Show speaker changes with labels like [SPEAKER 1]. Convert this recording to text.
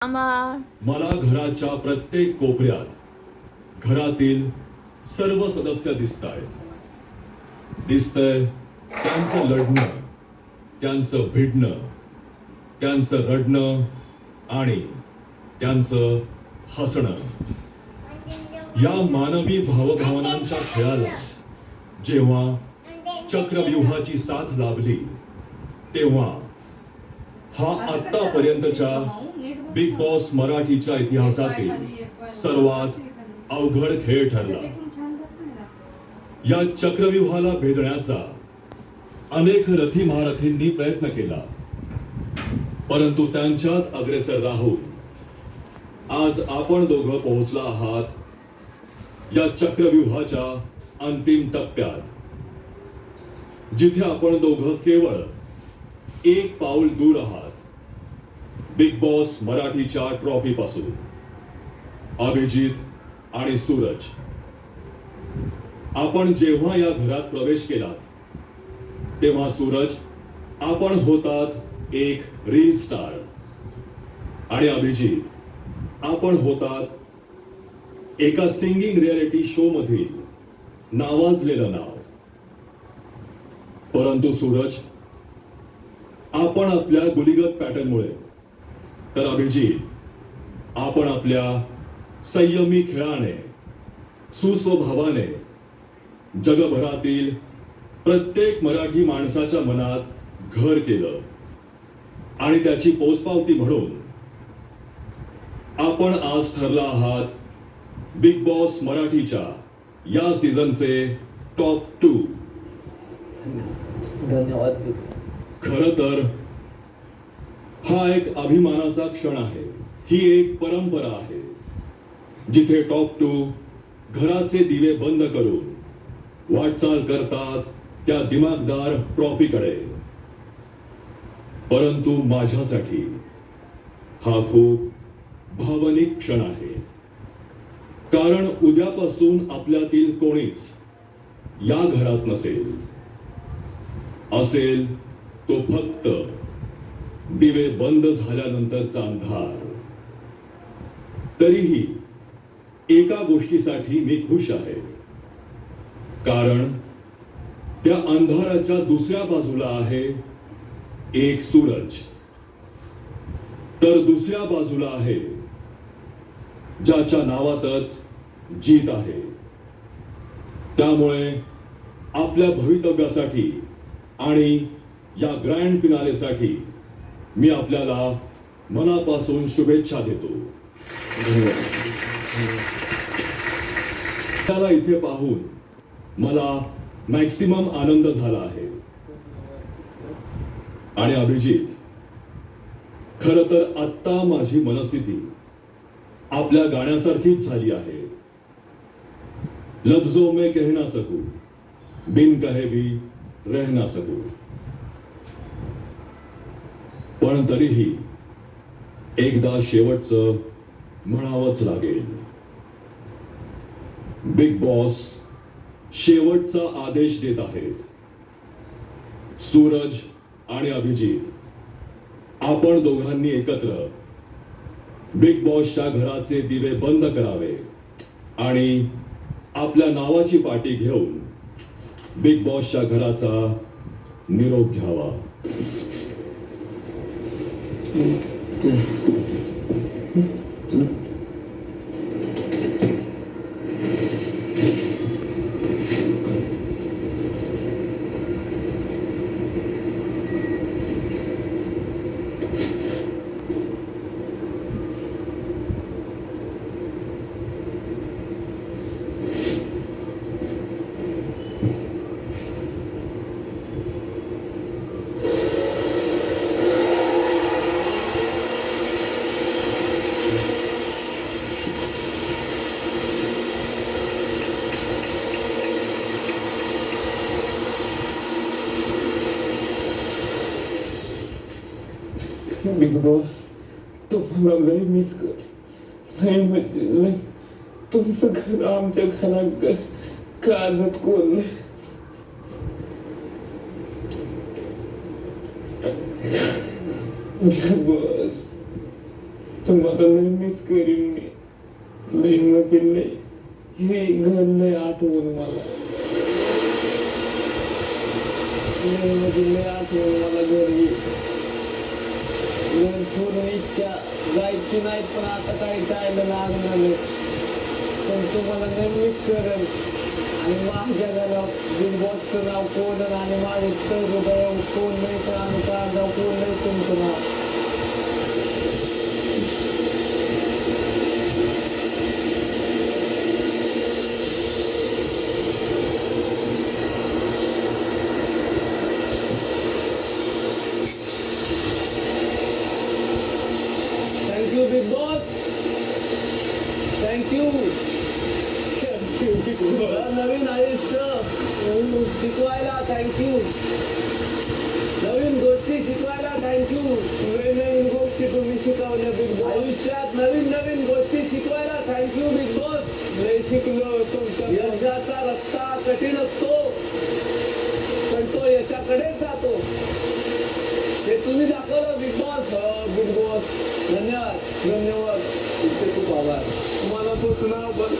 [SPEAKER 1] मला घराच्या प्रत्येक कोपऱ्यात घरातील सर्व सदस्य दिसतायत. दिसतंय त्यांचं लढणं, त्यांचं भिडणं, त्यांचं रडणं आणि त्यांचं हसणं. या मानवी भावभावनांच्या खेळाला जेव्हा चक्रव्यूहाची साथ लाभली तेव्हा हा आतापर्यंतच्या बिग बॉस मराठीच्या इतिहासातील सर्वात अवघड खेळ ठरला. या चक्रव्यूहाला भेदण्याचा अनेक रथी महारथींनी प्रयत्न केला, परंतु त्यांच्यात अग्रेसर राहून आज आपण दोघं पोहोचला आहात या चक्रव्यूहाच्या अंतिम टप्प्यात, जिथे आपण दोघं केवळ एक पाऊल दूर आहात बिग बॉस मराठीच्या ट्रॉफी पासून. अभिजित आणि सूरज, आपण जेव्हा या घरात प्रवेश केलात तेव्हा सूरज आपण होतात एक रील स्टार आणि अभिजित आपण होतात एका सिंगिंग रियालिटी शो मधील नावाजलेलं नाव. परंतु सूरज आपण आपल्या गुलीगत पॅटर्नमुळे, तर अभिजित आपण आपल्या संयमी खेळाने, सुस्वभावाने जगभरातील प्रत्येक मराठी माणसाच्या मनात घर केलं आणि त्याची पोचपावती म्हणून आपण आज ठरला आहात बिग बॉस मराठीच्या या सीझनचे टॉप 2.
[SPEAKER 2] धन्यवाद.
[SPEAKER 1] खरं तर हा एक अभिमानाचा क्षण आहे. ही एक परंपरा आहे जिथे टॉप 2 घराचे दिवे बंद करून वाटचाल करतात त्या दिमागदार ट्रॉफीकडे. परंतु माझ्यासाठी हा खूप भावनिक क्षण आहे, कारण उद्यापासून आपल्यातील कोणीच या घरात नसेल. असेल तो फक्त दिवे बंद झाल्यानंतरचा अंधार. तरीही एका गोष्टीसाठी मी खुश आहे, कारण त्या अंधाराच्या दुसऱ्या बाजूला आहे एक सूरज, तर दुसऱ्या बाजूला आहे ज्याच्या नावातच जीत आहे. त्यामुळे आपल्या भवितव्यासाठी आणि या ग्रँड फिनालेसाठी मी आपल्याला मनापासून शुभेच्छा देतो. त्याला इथे पाहून मला मॅक्सिमम आनंद झाला आहे. आणि अभिजित, खर तर आत्ता माझी मनस्थिती आपल्या गाण्यासारखीच झाली आहे. लफ्जों में कह ना सकूं, बिन कहे भी रह ना सकूं. पण तरीही एकदा शेवटचं म्हणावंच लागेल. बिग बॉस शेवटचा आदेश देत आहेत. सूरज आणि अभिजित, आपण दोघांनी एकत्र बिग बॉसच्या घराचे दिवे बंद करावे आणि आपल्या नावाची पाटी घेऊन बिग बॉसच्या घराचा निरोप घ्यावा.
[SPEAKER 2] बिग बॉस, तुम्हाला लय मिस कर. नाही, तुमचं घर आमच्या घरात काढत कोण नाही. बिग बॉस, तुम्हाला लय मिस करीन मी. लय म्हणजे लय. हे घर लय आठवण मला. लय म्हणजे लय आठवण मला घरी. घर सोडून इच्छा जायची नाही, पण आता काही जायला लागणार नाही. पण तुम्हाला लय मिस करेन. आणि माझ्या घरात बिग बॉसचं नाव कोण आणि माझं तर हृदय कोण नाही, तर आम्ही काढाव कोण नाही तुमचं नाव. Thank you big boss. थँक्यू. नवीन आयुष्य शिकवायला थँक्यू. नवीन गोष्टी शिकवायला थँक्यू. नवीन गोष्टी तुम्ही शिकवल्या बिग बॉस. आयुष्यात नवीन नवीन गोष्टी शिकवायला थँक्यू बिग बॉस. लय शिकलो तुमच्या. यशाचा रस्ता कठीण असतो, पण तो यशाकडेच जातो. हे तुम्ही दाखवलं बिग बॉस. बिग बॉस धन्यवाद. धन्यवाद. तुमचे खूप आभार. मला पोचणार पण